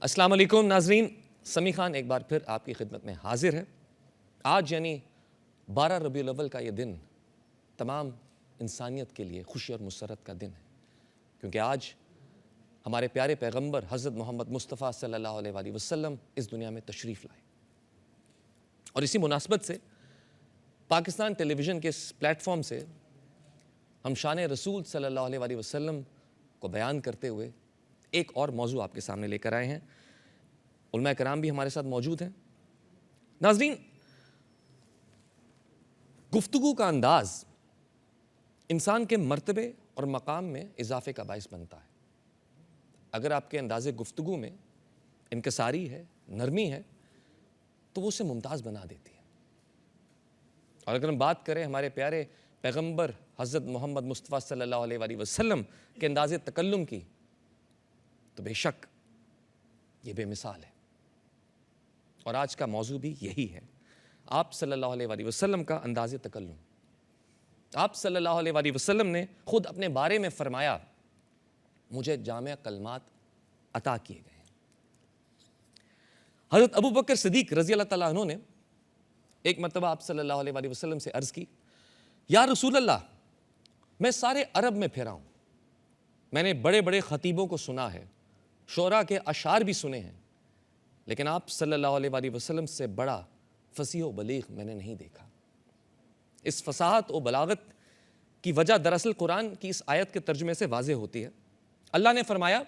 السلام علیکم ناظرین، سمیع خان ایک بار پھر آپ کی خدمت میں حاضر ہے۔ آج یعنی 12 ربیع الاول کا یہ دن تمام انسانیت کے لیے خوشی اور مسرت کا دن ہے، کیونکہ آج ہمارے پیارے پیغمبر حضرت محمد مصطفیٰ صلی اللہ علیہ وآلہ وسلم اس دنیا میں تشریف لائے، اور اسی مناسبت سے پاکستان ٹیلی ویژن کے اس پلیٹ فارم سے ہم شان رسول صلی اللہ علیہ وآلہ وسلم کو بیان کرتے ہوئے ایک اور موضوع آپ کے سامنے لے کر آئے ہیں۔ علماء کرام بھی ہمارے ساتھ موجود ہیں۔ ناظرین، گفتگو کا انداز انسان کے مرتبے اور مقام میں اضافے کا باعث بنتا ہے۔ اگر آپ کے انداز گفتگو میں انکساری ہے، نرمی ہے، تو وہ اسے ممتاز بنا دیتی ہے۔ اور اگر ہم بات کریں ہمارے پیارے پیغمبر حضرت محمد مصطفیٰ صلی اللہ علیہ وآلہ وسلم کے انداز تکلم کی، تو بے شک یہ بے مثال ہے۔ اور آج کا موضوع بھی یہی ہے، آپ صلی اللہ علیہ وآلہ وسلم کا انداز تکلم۔ آپ صلی اللہ علیہ وآلہ وسلم نے خود اپنے بارے میں فرمایا، مجھے جامع کلمات عطا کیے گئے ہیں۔ حضرت ابو بکر صدیق رضی اللہ تعالیٰ عنہ نے ایک مرتبہ آپ صلی اللہ علیہ وآلہ وسلم سے عرض کی، یا رسول اللہ، میں سارے عرب میں پھرا ہوں، میں نے بڑے بڑے خطیبوں کو سنا ہے، شعراء کے اشعار بھی سنے ہیں، لیکن آپ صلی اللہ علیہ وآلہ وسلم سے بڑا فصیح و بلیغ میں نے نہیں دیکھا۔ اس فصاحت و بلاغت کی وجہ دراصل قرآن کی اس آیت کے ترجمے سے واضح ہوتی ہے۔ اللہ نے فرمایا،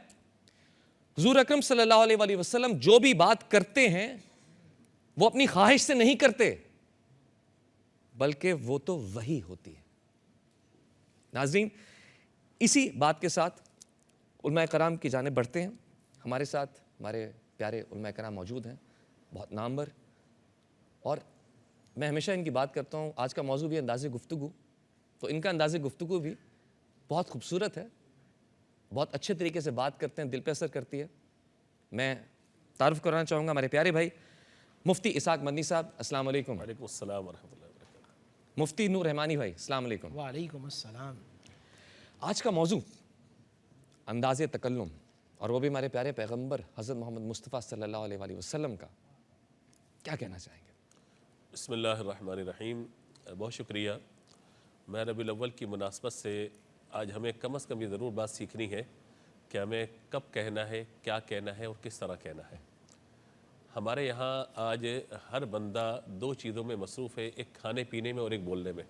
حضور اکرم صلی اللہ علیہ وآلہ وسلم جو بھی بات کرتے ہیں وہ اپنی خواہش سے نہیں کرتے، بلکہ وہ تو وحی ہوتی ہے۔ ناظرین، اسی بات کے ساتھ علماء کرام کی جانب بڑھتے ہیں۔ ہمارے ساتھ ہمارے پیارے علماء کرام موجود ہیں، بہت نامور، اور میں ہمیشہ ان کی بات کرتا ہوں۔ آج کا موضوع بھی انداز گفتگو، تو ان کا انداز گفتگو بھی بہت خوبصورت ہے، بہت اچھے طریقے سے بات کرتے ہیں، دل پہ اثر کرتی ہے۔ میں تعارف کرانا چاہوں گا ہمارے پیارے بھائی مفتی اسحاق مدنی صاحب، السلام علیکم۔ وعلیکم السلام ورحمۃ اللہ وبرکاتہ۔ مفتی نور رحمانی بھائی، السلام علیکم۔ وعلیکم السلام۔ آج کا موضوع انداز تکلم، اور وہ بھی ہمارے پیارے پیغمبر حضرت محمد مصطفیٰ صلی اللہ علیہ وآلہ وسلم کا، کیا کہنا چاہیں گے؟ بسم اللہ الرحمن الرحیم۔ بہت شکریہ۔ ماہ ربیع الاول کی مناسبت سے آج ہمیں کم از کم یہ ضرور بات سیکھنی ہے کہ ہمیں کب کہنا ہے، کیا کہنا ہے اور کس طرح کہنا ہے۔ ہمارے یہاں آج ہر بندہ دو چیزوں میں مصروف ہے، ایک کھانے پینے میں اور ایک بولنے میں۔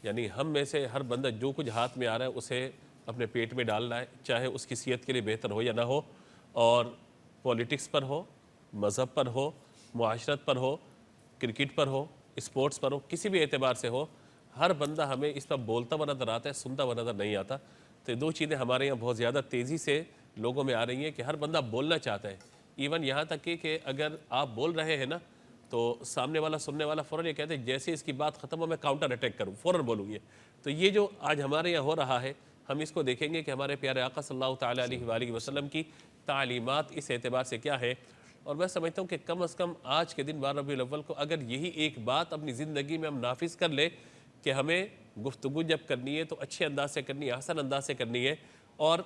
یعنی ہم میں سے ہر بندہ جو کچھ ہاتھ میں آ رہا ہے اسے اپنے پیٹ میں ڈال رہا ہے، چاہے اس کی صحت کے لیے بہتر ہو یا نہ ہو، اور پولیٹکس پر ہو، مذہب پر ہو، معاشرت پر ہو، کرکٹ پر ہو، اسپورٹس پر ہو، کسی بھی اعتبار سے ہو، ہر بندہ ہمیں اس پر بولتا ہوا نظر آتا ہے، سنتا ہوا نظر نہیں آتا۔ تو دو چیزیں ہمارے یہاں بہت زیادہ تیزی سے لوگوں میں آ رہی ہیں کہ ہر بندہ بولنا چاہتا ہے۔ ایون یہاں تک کہ اگر آپ بول رہے ہیں نا، تو سامنے والا سننے والا فوراً یہ کہتے ہیں جیسے اس کی بات ختم ہو میں کاؤنٹر اٹیک کروں، فوراً بولوں گے۔ تو یہ جو آج ہمارے یہاں ہو رہا ہے، ہم اس کو دیکھیں گے کہ ہمارے پیارے آقا صلی اللہ تعالیٰ علیہ وآلہ وسلم کی تعلیمات اس اعتبار سے کیا ہے۔ اور میں سمجھتا ہوں کہ کم از کم آج کے دن 12 ربیع الاول کو اگر یہی ایک بات اپنی زندگی میں ہم نافذ کر لیں کہ ہمیں گفتگو جب کرنی ہے تو اچھے انداز سے کرنی ہے، احسن انداز سے کرنی ہے، اور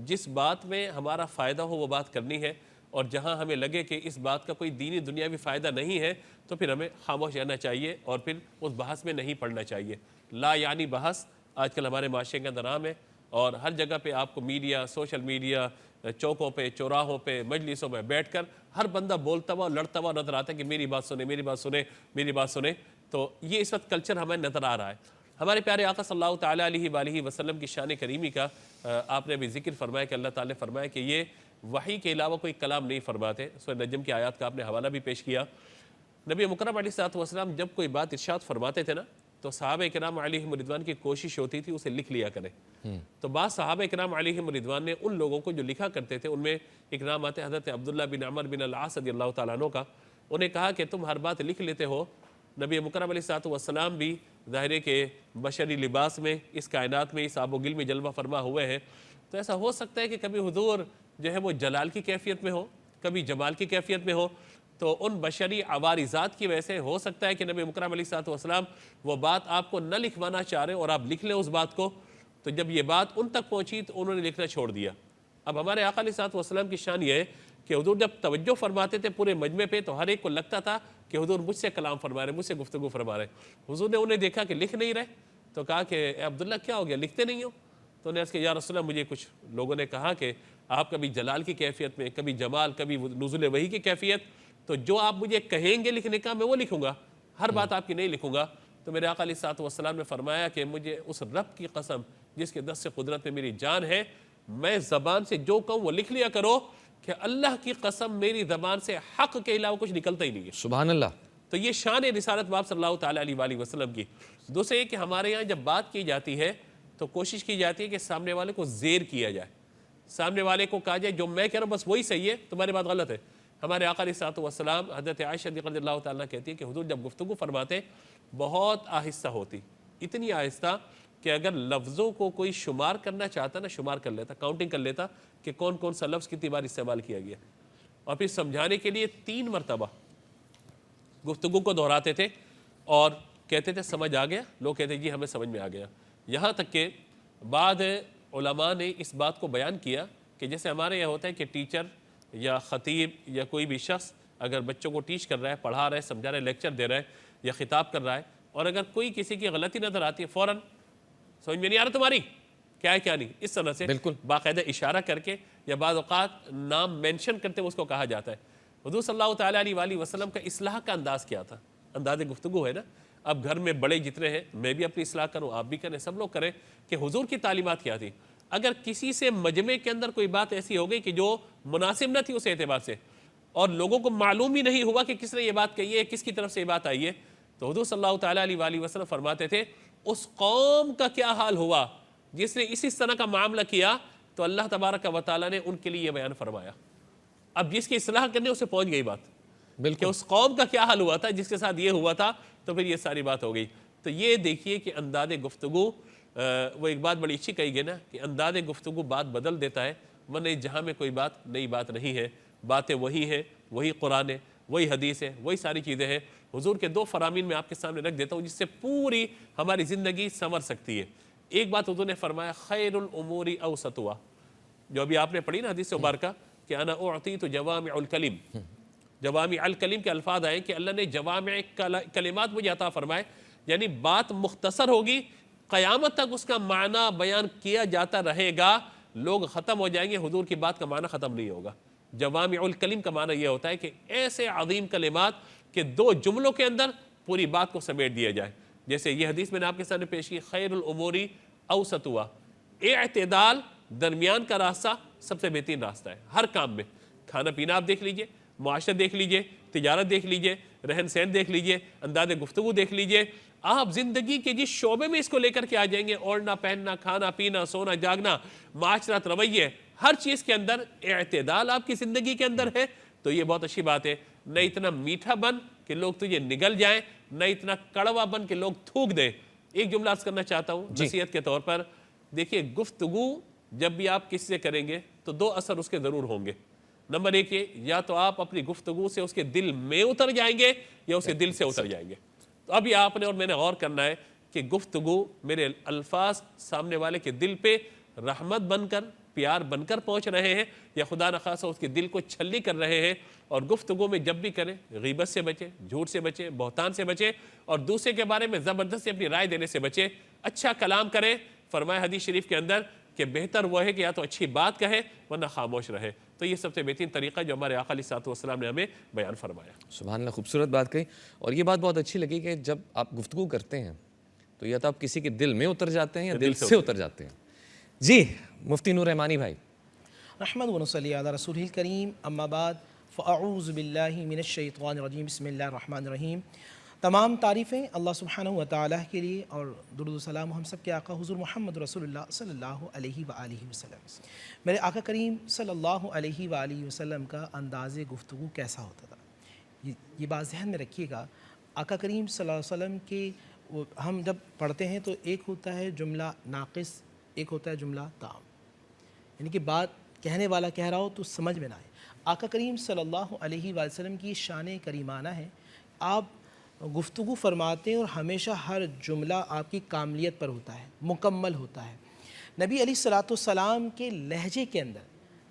جس بات میں ہمارا فائدہ ہو وہ بات کرنی ہے، اور جہاں ہمیں لگے کہ اس بات کا کوئی دینی دنیاوی فائدہ نہیں ہے تو پھر ہمیں خاموش رہنا چاہیے اور پھر اس بحث میں نہیں پڑنا چاہیے۔ لا یعنی بحث آج کل ہمارے معاشرے کے اندر عام ہے، اور ہر جگہ پہ آپ کو میڈیا، سوشل میڈیا، چوکوں پہ، چوراہوں پہ، مجلسوں میں بیٹھ کر ہر بندہ بولتا ہوا، لڑتا ہوا نظر آتا ہے کہ میری بات سنیں، میری بات سنیں، میری بات سنیں۔ تو یہ اس وقت کلچر ہمیں نظر آ رہا ہے۔ ہمارے پیارے آقا صلی اللہ تعالیٰ علیہ وآلہ وسلم کی شان کریمی کا آپ نے بھی ذکر فرمایا کہ اللہ تعالیٰ نے فرمایا کہ یہ وحی کے علاوہ کوئی کلام نہیں فرماتے۔ سورہ نجم کی آیات کا آپ نے حوالہ بھی پیش کیا۔ نبی مکرم علیہ الصلوۃ والسلام جب کوئی بات ارشاد فرماتے تھے نا، تو صحابہ کرام علیہم رضوان کی کوشش ہوتی تھی اسے لکھ لیا کریں۔ تو بعض صحابہ کرام علیہم رضوان نے ان لوگوں کو جو لکھا کرتے تھے، ان میں ایک نام آتے حضرت عبداللہ بن عمر بن العاص رضی اللہ تعالیٰ عنہ کا، انہیں کہا کہ تم ہر بات لکھ لیتے ہو، نبی مکرم علیہ الصلوۃ والسلام بھی ظاہر ہے کہ بشری لباس میں اس کائنات میں اس آب و گل میں جلوہ فرما ہوئے ہیں، تو ایسا ہو سکتا ہے کہ کبھی حضور جو ہے وہ جلال کی کیفیت میں ہو، کبھی جمال کی کیفیت میں ہو، تو ان بشری عوارضات کی وجہ سے ہو سکتا ہے کہ نبی مکرم علیہ الصلوۃ والسلام وہ بات آپ کو نہ لکھوانا چاہ رہے اور آپ لکھ لیں اس بات کو۔ تو جب یہ بات ان تک پہنچی تو انہوں نے لکھنا چھوڑ دیا۔ اب ہمارے آقا علیہ الصلوۃ والسلام کی شان یہ ہے کہ حضور جب توجہ فرماتے تھے پورے مجمع پہ تو ہر ایک کو لگتا تھا کہ حضور مجھ سے کلام فرما رہے ہیں، مجھ سے گفتگو فرما رہے ہیں۔ حضور نے انہیں دیکھا کہ لکھ نہیں رہے تو کہا کہ اے عبداللہ کیا ہو گیا، لکھتے نہیں ہو؟ تو انہوں نے عرض کیا یا رسول اللہ مجھے کچھ لوگوں نے کہا کہ آپ کبھی جلال کی کیفیت میں، کبھی جمال، کبھی نزول وحی کی کیفیت، تو جو آپ مجھے کہیں گے لکھنے کا میں وہ لکھوں گا، ہر بات آپ کی نہیں لکھوں گا۔ تو میرے آقا علیہ الصلوۃ والسلام نے فرمایا کہ مجھے اس رب کی قسم جس کے دست قدرت میں میری جان ہے، میں زبان سے جو کہوں وہ لکھ لیا کرو، کہ اللہ کی قسم میری زبان سے حق کے علاوہ کچھ نکلتا ہی نہیں ہے۔ سبحان اللہ۔ تو یہ شان رسالت باب صلی اللہ تعالیٰ علیہ وآلہ وسلم کی۔ دوسرے یہ کہ ہمارے یہاں جب بات کی جاتی ہے تو کوشش کی جاتی ہے کہ سامنے والے کو زیر کیا جائے، سامنے والے کو کہا جائے جو میں کہہ رہا ہوں بس وہی صحیح ہے، تمہاری بات غلط ہے۔ ہمارے آقا علیہ الصلوۃ والسلام حضرت عائشہ رضی اللہ تعالیٰ کہتی ہے کہ حضور جب گفتگو فرماتے بہت آہستہ ہوتی، اتنی آہستہ کہ اگر لفظوں کو کوئی شمار کرنا چاہتا نا شمار کر لیتا، کاؤنٹنگ کر لیتا کہ کون کون سا لفظ کتنی بار استعمال کیا گیا، اور پھر سمجھانے کے لیے 3 مرتبہ گفتگو کو دہراتے تھے اور کہتے تھے سمجھ آ گیا، لوگ کہتے جی ہمیں سمجھ میں آ گیا۔ یہاں تک کہ بعد علماء نے اس بات کو بیان کیا کہ جیسے ہمارے یہاں ہوتا ہے کہ ٹیچر یا خطیب یا کوئی بھی شخص اگر بچوں کو ٹیچ کر رہا ہے، پڑھا رہا ہے، سمجھا رہا ہے، لیکچر دے رہا ہے یا خطاب کر رہا ہے، اور اگر کوئی کسی کی غلطی نظر آتی ہے فوراً سمجھ میں نہیں آ رہا تمہاری کیا ہے کیا نہیں، اس طرح سے بالکل باقاعدہ اشارہ کر کے یا بعض اوقات نام مینشن کرتے ہوئے اس کو کہا جاتا ہے۔ حضور صلی اللہ تعالیٰ علیہ وآلہ وسلم کا اصلاح کا انداز کیا تھا؟ انداز گفتگو ہے نا، اب گھر میں بڑے جتنے ہیں، میں بھی اپنی اصلاح کروں، آپ بھی کریں، سب لوگ کریں، کہ حضور کی تعلیمات کیا تھی۔ اگر کسی سے مجمع کے اندر کوئی بات ایسی ہو گئی کہ جو مناسب نہ تھی اس اعتبار سے، اور لوگوں کو معلوم ہی نہیں ہوا کہ کس نے یہ بات کہی ہے، کس کی طرف سے یہ بات آئی ہے، تو حضور صلی اللہ تعالیٰ علیہ وآلہ وسلم فرماتے تھے اس قوم کا کیا حال ہوا جس نے اسی طرح کا معاملہ کیا، تو اللہ تبارک و تعالیٰ نے ان کے لیے یہ بیان فرمایا۔ اب جس کی اصلاح کرنے اسے پہنچ گئی بات کہ بالکل اس قوم کا کیا حال ہوا تھا جس کے ساتھ یہ ہوا تھا، تو پھر یہ ساری بات ہو گئی۔ تو یہ دیکھیے کہ انداز گفتگو، وہ ایک بات بڑی اچھی کہی گئی نا کہ انداز گفتگو بات بدل دیتا ہے، ورنہ جہاں میں کوئی بات نئی بات نہیں ہے، باتیں وہی ہیں، وہی قرآن ہے، وہی حدیث ہے، وہی ساری چیزیں ہیں۔ حضور کے 2 فرامین میں آپ کے سامنے رکھ دیتا ہوں جس سے پوری ہماری زندگی سنور سکتی ہے۔ ایک بات حضور نے فرمایا خیر الامور اوسطها، جو ابھی آپ نے پڑھی نا حدیث مبارکہ کہ انا اعطیت جوامع الکلم، جوامع الکلم کے الفاظ آئے کہ اللہ نے جوامع کلمات مجھے عطا فرمائے، یعنی بات مختصر ہوگی، قیامت تک اس کا معنی بیان کیا جاتا رہے گا، لوگ ختم ہو جائیں گے، حضور کی بات کا معنی ختم نہیں ہوگا۔ جوامع الکلم کا معنی یہ ہوتا ہے کہ ایسے عظیم کلمات کہ 2 جملوں کے اندر پوری بات کو سمیٹ دیا جائے۔ جیسے یہ حدیث میں نے آپ کے سامنے پیش کی خیر الامور اوسطها، اعتدال، درمیان کا راستہ سب سے بہترین راستہ ہے ہر کام میں۔ کھانا پینا آپ دیکھ لیجئے، معاشرہ دیکھ لیجئے، تجارت دیکھ لیجئے، رہن سہن دیکھ لیجئے، انداز گفتگو دیکھ لیجئے، آپ زندگی کے جس شعبے میں اس کو لے کر کے آ جائیں گے، اوڑھنا پہننا، کھانا پینا، سونا جاگنا، معاشرت، رویے، ہر چیز کے اندر اعتدال آپ کی زندگی کے اندر ہے، تو یہ بہت اچھی بات ہے۔ نہ اتنا میٹھا بن کہ لوگ تجھے نگل جائیں، نہ اتنا کڑوا بن کہ لوگ تھوک دیں۔ ایک جملہ عرض کرنا چاہتا ہوں نصیحت کے طور پر، دیکھیے گفتگو جب بھی آپ کسی سے کریں گے تو 2 اثر اس کے ضرور ہوں گے۔ نمبر 1 یہ، یا تو آپ اپنی گفتگو سے اس کے دل میں اتر جائیں گے یا اس کے دل سے اتر جائیں گے۔ تو ابھی آپ نے اور میں نے غور کرنا ہے کہ گفتگو، میرے الفاظ سامنے والے کے دل پہ رحمت بن کر، پیار بن کر پہنچ رہے ہیں، یا خدا نخواستہ اس کے دل کو چھلی کر رہے ہیں۔ اور گفتگو میں جب بھی کریں غیبت سے بچیں، جھوٹ سے بچیں، بہتان سے بچیں، اور دوسرے کے بارے میں زبردستی اپنی رائے دینے سے بچیں۔ اچھا کلام کریں، فرمایا حدیث شریف کے اندر کہ بہتر وہ ہے کہ یا تو اچھی بات کہے ورنہ خاموش رہے۔ تو یہ سب سے بہترین طریقہ جو ہمارے آقا علیہ الصلوۃ والسلام نے ہمیں بیان فرمایا۔ سبحان اللہ، خوبصورت بات کہی، اور یہ بات بہت اچھی لگی کہ جب آپ گفتگو کرتے ہیں تو یا تو آپ کسی کے دل میں اتر جاتے ہیں یا دل سے اتر جاتے ہیں۔ جی مفتی نور رحمانی بھائی۔ نحمد و نصلی علی رسول الکریم، اما بعد فاعوذ باللہ من الشیطان الرجیم، بسم اللہ الرحمن الرحیم۔ تمام تعریفیں اللہ سبحانہ و تعالیٰ کے لیے، اور درود و سلام ہم سب کے آقا حضور محمد رسول اللہ صلی اللہ علیہ وآلہ وسلم۔ میرے آقا کریم صلی اللہ علیہ وآلہ وسلم کا انداز گفتگو کیسا ہوتا تھا، یہ بات ذہن میں رکھیے گا۔ آقا کریم صلی اللہ علیہ وسلم کے ہم جب پڑھتے ہیں تو ایک ہوتا ہے جملہ ناقص، ایک ہوتا ہے جملہ تام، یعنی کہ بات کہنے والا کہہ رہا ہو تو سمجھ میں نہ آئے۔ آقا کریم صلی اللہ علیہ وآلہ وسلم کی شان کریمانہ ہے، آپ گفتگو فرماتے ہیں اور ہمیشہ ہر جملہ آپ کی کاملیت پر ہوتا ہے، مکمل ہوتا ہے۔ نبی علیہ الصلوۃ والسلام کے لہجے کے اندر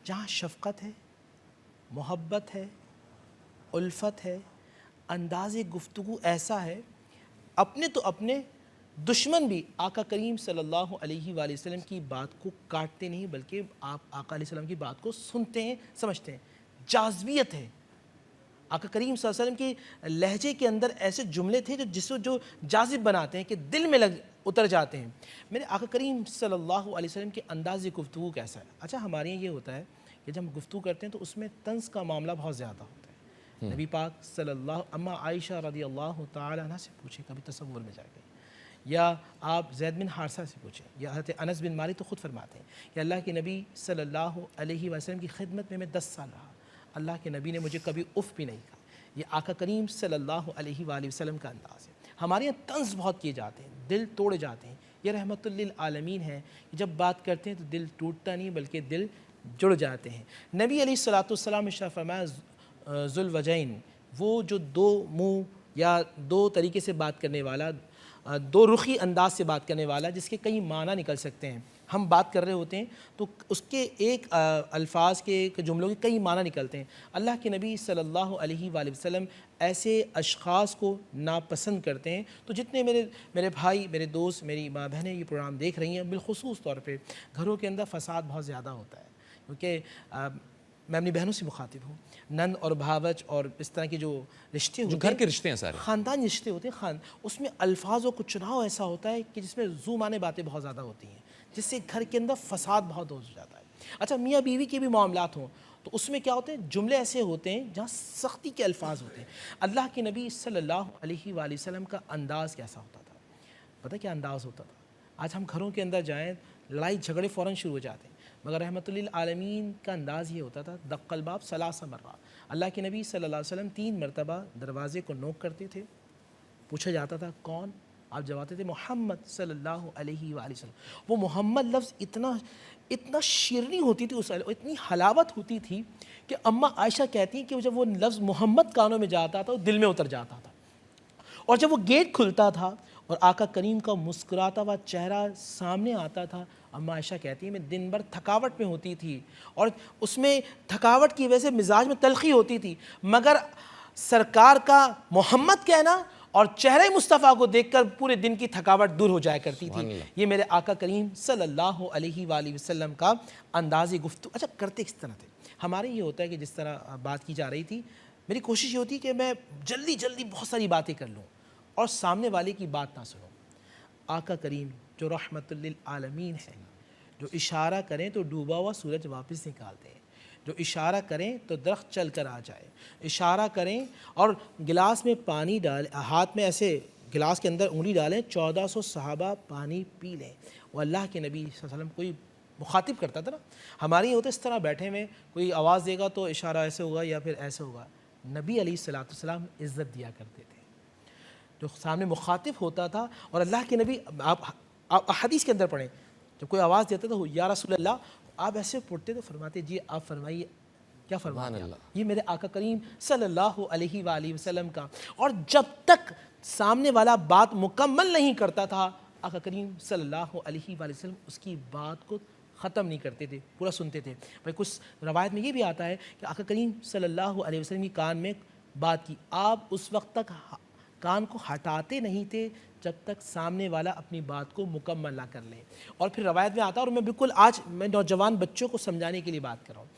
جہاں شفقت ہے، محبت ہے، الفت ہے، انداز گفتگو ایسا ہے، اپنے تو اپنے دشمن بھی آقا کریم صلی اللہ علیہ وآلہ وسلم کی بات کو کاٹتے نہیں بلکہ آپ آقا علیہ السلام کی بات کو سنتے ہیں، سمجھتے ہیں. جاذبیت ہے. آقا کریم صلی اللہ علیہ وسلم کے لہجے کے اندر ایسے جملے تھے جو جاذب بناتے ہیں کہ دل میں اتر جاتے ہیں. میرے آقا کریم صلی اللہ علیہ وسلم کے انداز گفتگو کیسا ہے؟ اچھا ہمارے یہاں یہ ہوتا ہے کہ جب ہم گفتگو کرتے ہیں تو اس میں طنز کا معاملہ بہت زیادہ ہوتا ہے. نبی پاک صلی اللہ اما عائشہ رضی اللہ تعالی عنہ سے پوچھیں کبھی تصور میں جا کے، یا آپ زید بن حارثہ سے پوچھیں، یا حضرت انس بن مالک تو خود فرماتے ہیں کہ اللہ کے نبی صلی اللہ علیہ وسلم کی خدمت میں 10 سال رہا، اللہ کے نبی نے مجھے کبھی اف بھی نہیں کہا. یہ آقا کریم صلی اللہ علیہ وآلہ وسلم کا انداز ہے. ہمارے یہاں طنز بہت کیے جاتے ہیں، دل توڑے جاتے ہیں. یہ رحمت للعالمین ہے کہ جب بات کرتے ہیں تو دل ٹوٹتا نہیں بلکہ دل جڑ جاتے ہیں. نبی علیہ الصلوۃ والسلام ارشاد فرمایا ذو الوجہین، وہ جو دو منہ یا دو طریقے سے بات کرنے والا، دو رخی انداز سے بات کرنے والا، جس کے کئی معنی نکل سکتے ہیں. ہم بات کر رہے ہوتے ہیں تو اس کے ایک الفاظ کے ایک جملوں کے کئی معنی نکلتے ہیں. اللہ کے نبی صلی اللہ علیہ وآلہ وسلم ایسے اشخاص کو ناپسند کرتے ہیں. تو جتنے میرے بھائی، میرے دوست، میری ماں بہنیں یہ پروگرام دیکھ رہی ہیں، بالخصوص طور پہ گھروں کے اندر فساد بہت زیادہ ہوتا ہے، کیونکہ میں اپنی بہنوں سے مخاطب ہوں. نند اور بھاوچ اور اس طرح کے جو رشتے ہوتے جو ہیں، گھر کے رشتے ہیں سارے، خاندانی رشتے ہوتے ہیں، اس میں الفاظوں کو چناؤ ایسا ہوتا ہے کہ جس میں زو معنی باتیں بہت زیادہ ہوتی ہیں، جس سے گھر کے اندر فساد بہت ہو جاتا ہے. اچھا میاں بیوی کے بھی معاملات ہوں تو اس میں کیا ہوتے ہیں، جملے ایسے ہوتے ہیں جہاں سختی کے الفاظ ہوتے ہیں. اللہ کے نبی صلی اللہ علیہ وآلہ وسلم کا انداز کیسا ہوتا تھا؟ پتہ کیا انداز ہوتا تھا؟ آج ہم گھروں کے اندر جائیں، لڑائی جھگڑے فوراً شروع ہو جاتے ہیں، مگر رحمت للعالمین کا انداز یہ ہوتا تھا دق الباب ثلاث مرات. اللہ کے نبی صلی اللہ علیہ وسلم 3 مرتبہ دروازے کو نوک کرتے تھے. پوچھا جاتا تھا کون؟ آپ جواب دیتے محمد صلی اللہ علیہ وآلہ وسلم. وہ محمد لفظ اتنا شیرنی ہوتی تھی، اتنی حلاوت ہوتی تھی کہ اماں عائشہ کہتی ہیں کہ جب وہ لفظ محمد کانوں میں جاتا تھا وہ دل میں اتر جاتا تھا. اور جب وہ گیٹ کھلتا تھا اور آقا کریم کا مسکراتا ہوا چہرہ سامنے آتا تھا، اماں عائشہ کہتی ہیں میں دن بھر تھکاوٹ میں ہوتی تھی اور اس میں تھکاوٹ کی وجہ سے مزاج میں تلخی ہوتی تھی، مگر سرکار کا محمد کہنا اور چہرہ مصطفیٰ کو دیکھ کر پورے دن کی تھکاوٹ دور ہو جایا کرتی تھی. یہ میرے آقا کریم صلی اللہ علیہ وآلہ وسلم کا انداز گفتگو. اچھا کرتے کس طرح تھے؟ ہمارے یہ ہوتا ہے کہ جس طرح بات کی جا رہی تھی، میری کوشش یہ ہوتی کہ میں جلدی بہت ساری باتیں کر لوں اور سامنے والے کی بات نہ سنوں. آقا کریم جو رحمت للعالمین ہے، جو اشارہ کریں تو ڈوبا ہوا سورج واپس نکالتے ہیں، جو اشارہ کریں تو درخت چل کر آ جائے، اشارہ کریں اور گلاس میں پانی ڈالیں، ہاتھ میں ایسے گلاس کے اندر انگلی ڈالیں، 1400 صحابہ پانی پی لیں. وہ اللہ کے نبی صلی اللہ علیہ وسلم کوئی مخاطب کرتا تھا نا، ہمارے یہ ہوتا اس طرح بیٹھے میں کوئی آواز دے گا تو اشارہ ایسے ہوگا یا پھر ایسے ہوگا. نبی علیہ الصلوۃ والسلام عزت دیا کرتے تھے. جو سامنے مخاطب ہوتا تھا اور اللہ کے نبی، آپ حدیث کے اندر پڑھیں، جب کوئی آواز دیتا تھا یا رسول اللہ، آپ ایسے پڑھتے تو فرماتے جی آپ فرمائیے کیا فرماتے ہیں. یہ میرے آقا کریم صلی اللہ علیہ وآلہ وسلم کا. اور جب تک سامنے والا بات مکمل نہیں کرتا تھا، آقا کریم صلی اللہ علیہ وآلہ وسلم اس کی بات کو ختم نہیں کرتے تھے، پورا سنتے تھے. بھائی کچھ روایت میں یہ بھی آتا ہے کہ آقا کریم صلی اللہ علیہ وسلم کی کان میں بات کی، آپ اس وقت تک کان کو ہٹاتے نہیں تھے جب تک سامنے والا اپنی بات کو مکمل نہ کر لے. اور پھر روایت میں آتا ہے، اور میں بالکل آج میں نوجوان بچوں کو سمجھانے کے لیے بات کر رہا ہوں،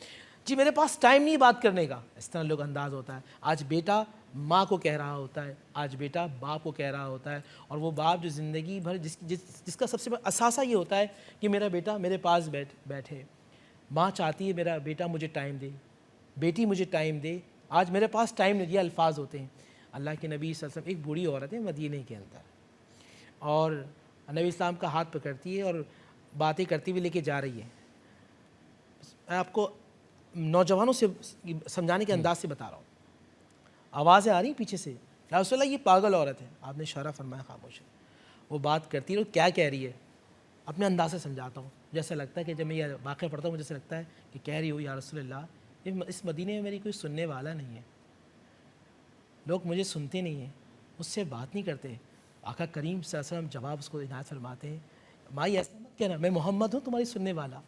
جی میرے پاس ٹائم نہیں بات کرنے کا، اس طرح لوگ انداز ہوتا ہے. آج بیٹا ماں کو کہہ رہا ہوتا ہے، آج بیٹا باپ کو کہہ رہا ہوتا ہے، اور وہ باپ جو زندگی بھر جس کا سب سے بڑا اثاثہ یہ ہوتا ہے کہ میرا بیٹا میرے پاس بیٹھے. ماں چاہتی ہے میرا بیٹا مجھے ٹائم دے، بیٹی مجھے ٹائم دے، آج میرے پاس ٹائم نہیں. یہ الفاظ ہوتے ہیں. اللہ کے نبی صلی اللہ علیہ وسلم، ایک بوڑھی عورت ہے مدینے کے اندر، اور نبی اسلام کا ہاتھ پکڑتی ہے اور باتیں کرتی ہوئی لے کے جا رہی ہے. میں آپ کو نوجوانوں سے سمجھانے کے انداز سے بتا رہا ہوں. آوازیں آ رہی پیچھے سے، یا رسول اللہ یہ پاگل عورت ہے. آپ نے اشارہ فرمایا خاموش ہے. وہ بات کرتی ہے، کیا کہہ رہی ہے؟ اپنے انداز سے سمجھاتا ہوں. جیسا لگتا ہے کہ جب میں یہ واقعہ پڑھتا ہوں مجھے ایسا لگتا ہے کہ کہہ رہی ہو یا رسول اللہ اس مدینے میں میری کوئی سننے والا نہیں ہے، لوگ مجھے سنتے نہیں ہیں، مجھ سے بات نہیں کرتے. آقا کریم صلی اللہ علیہ وسلم جواب اس کو عنایت فرماتے ہیں، مائی ایسا مت کہنا، میں محمد ہوں تمہاری سننے والا.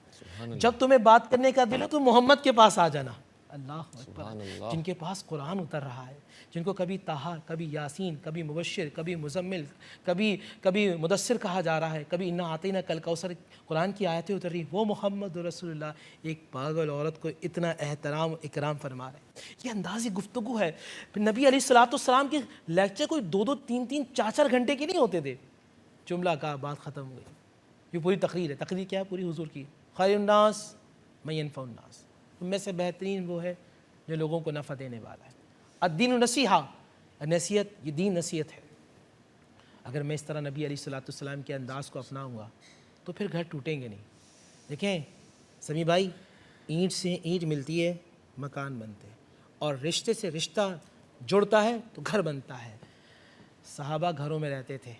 جب تمہیں بات کرنے کا دل ہو تو محمد کے پاس آ جانا. اللہ سبحان اکبر، اللہ۔ جن کے پاس قرآن اتر رہا ہے، جن کو کبھی طٰہٰ، کبھی یاسین، کبھی مبشر، کبھی مزمل، کبھی مدثر کہا جا رہا ہے، کبھی انا اعطیناک الکوثر قرآن کی آیتیں اتر رہی، وہ محمد رسول اللہ ایک پاگل عورت کو اتنا احترام و اکرام فرما رہے ہیں۔ یہ انداز گفتگو ہے۔ پھر نبی علیہ الصلوۃ والسلام کے لیکچر کوئی 2 3 4 گھنٹے کے نہیں ہوتے تھے، جملہ کا بات ختم ہو گئی۔ یہ پوری تقریر ہے۔ تقریر کیا ہے؟ پوری حضور کی، خیر الناس من ینفع الناس، ان میں سے بہترین وہ ہے جو لوگوں کو نفع دینے والا ہے۔ الدین نصیحہ، نصیحت، یہ دین نصیحت ہے۔ اگر میں اس طرح نبی علیہ الصلوۃ والسلام کے انداز کو اپناؤں گا تو پھر گھر ٹوٹیں گے نہیں۔ دیکھیں سمیع بھائی، اینٹ سے اینٹ ملتی ہے، مکان بنتے ہیں، اور رشتے سے رشتہ جڑتا ہے تو گھر بنتا ہے۔ صحابہ گھروں میں رہتے تھے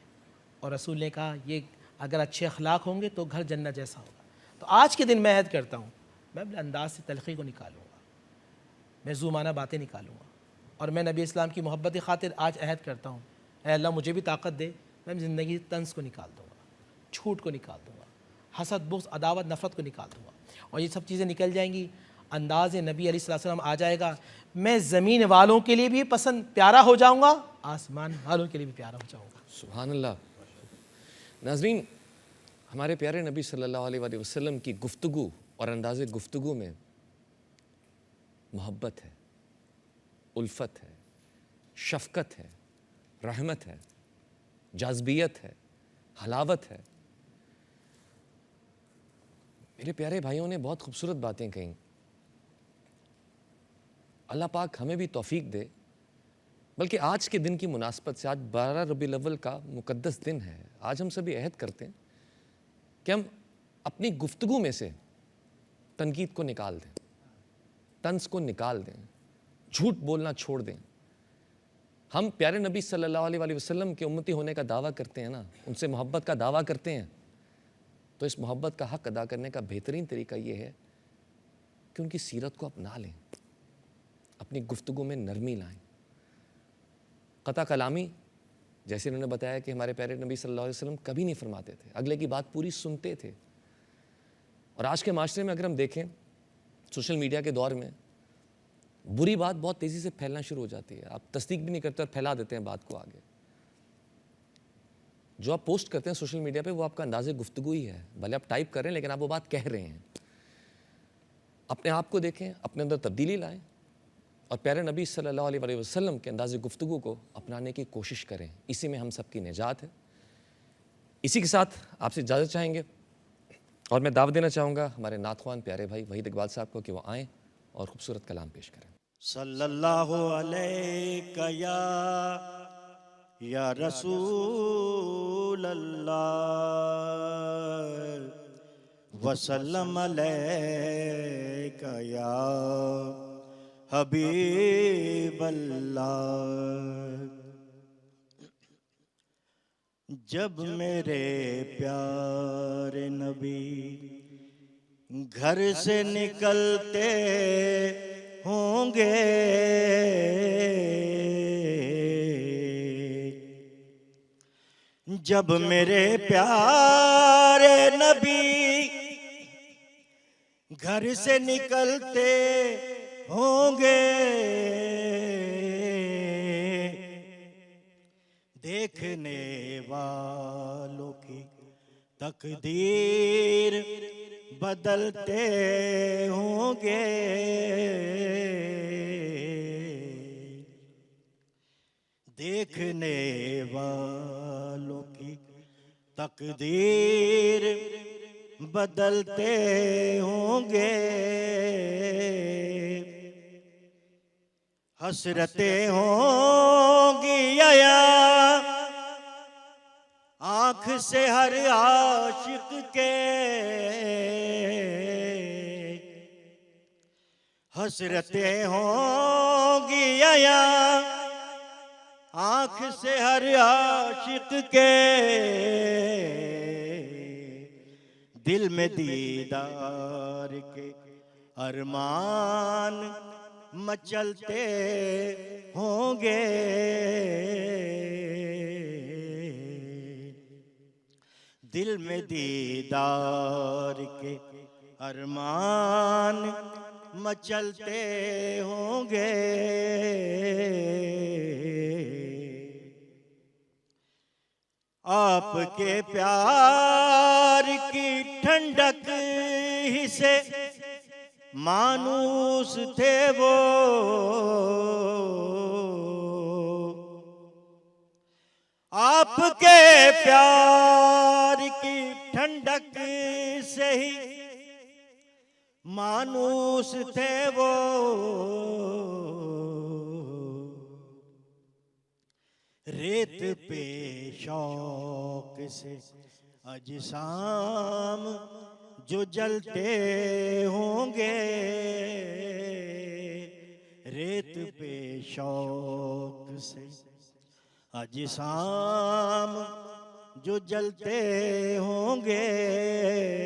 اور رسول نے کہا یہ اگر اچھے اخلاق ہوں گے تو گھر جنت جیسا ہوگا۔ تو آج کے دن میں عہد کرتا ہوں، میں اپنے انداز سے تلخی کو نکالوں گا، میں زومانہ باتیں نکالوں گا، اور میں نبی اسلام کی محبت کی خاطر آج عہد کرتا ہوں، اے اللہ مجھے بھی طاقت دے، میں زندگی سے طنز کو نکال دوں گا، جھوٹ کو نکال دوں گا، حسد، بغض، عداوت، نفرت کو نکال دوں گا، اور یہ سب چیزیں نکل جائیں گی، انداز نبی علیہ السلام آ جائے گا، میں زمین والوں کے لیے بھی پیارا ہو جاؤں گا، آسمان والوں کے لیے بھی پیارا ہو جاؤں گا۔ سبحان اللہ۔ ناظرین، ہمارے پیارے نبی صلی اللہ علیہ وآلہ وسلم کی گفتگو اور انداز گفتگو میں محبت ہے، الفت ہے، شفقت ہے، رحمت ہے، جاذبیت ہے، حلاوت ہے۔ میرے پیارے بھائیوں نے بہت خوبصورت باتیں کہیں۔ اللہ پاک ہمیں بھی توفیق دے، بلکہ آج کے دن کی مناسبت سے، آج 12 ربیع الاول کا مقدس دن ہے، آج ہم سبھی عہد کرتے ہیں کہ ہم اپنی گفتگو میں سے تنقید کو نکال دیں، طنز کو نکال دیں، جھوٹ بولنا چھوڑ دیں۔ ہم پیارے نبی صلی اللہ علیہ وآلہ وسلم کے امتی ہونے کا دعویٰ کرتے ہیں نا، ان سے محبت کا دعویٰ کرتے ہیں، تو اس محبت کا حق ادا کرنے کا بہترین طریقہ یہ ہے کہ ان کی سیرت کو اپنا لیں، اپنی گفتگو میں نرمی لائیں۔ قطع کلامی، جیسے انہوں نے بتایا کہ ہمارے پیارے نبی صلی اللہ علیہ وسلم کبھی نہیں فرماتے تھے، اگلے کی بات پوری سنتے تھے۔ اور آج کے معاشرے میں اگر ہم دیکھیں، سوشل میڈیا کے دور میں بری بات بہت تیزی سے پھیلنا شروع ہو جاتی ہے، آپ تصدیق بھی نہیں کرتے اور پھیلا دیتے ہیں بات کو آگے۔ جو آپ پوسٹ کرتے ہیں سوشل میڈیا پہ وہ آپ کا انداز گفتگو ہی ہے، بھلے آپ ٹائپ کر رہے ہیں لیکن آپ وہ بات کہہ رہے ہیں۔ اپنے آپ کو دیکھیں، اپنے اندر تبدیلی لائیں، اور پیارے نبی صلی اللہ علیہ وآلہ وسلم کے انداز گفتگو کو اپنانے کی کوشش کریں، اسی میں ہم سب کی نجات ہے۔ اسی کے ساتھ آپ سے اجازت چاہیں گے، اور میں دعوت دینا چاہوں گا ہمارے نعت خوان پیارے بھائی وحید اقبال صاحب کو کہ وہ آئیں اور خوبصورت کلام پیش کریں۔ صلی اللہ علیہ یا رسول اللہ وسلم علیک یا حبیب اللہ۔ جب میرے پیارے نبی گھر سے نکلتے ہوں گے، جب میرے پیارے نبی گھر سے نکلتے ہوں گے، دیکھنے والوں کی تقدیر بدلتے ہوں گے، دیکھنے والوں کی تقدیر بدلتے ہوں گے، حسرتیں ہوں گی آیا آنکھ سے ہر عاشق کے، حسرتیں ہوں گی آیا آنکھ سے ہر عاشق کے، دل میں دیدار کے ارمان مچلتے ہوں گے، دل میں دیدار کے ارمان مچلتے ہوں گے. آپ کے پیار کی ٹھنڈک ہی سے مانوس تھے وہ. آپ کے پیار کی ٹھنڈک سے ہی مانوس تھے وہ. ریت پہ شوق سے اجسام جو جلتے ہوں گے. ریت پہ شوق سے اجسام جو جلتے ہوں گے.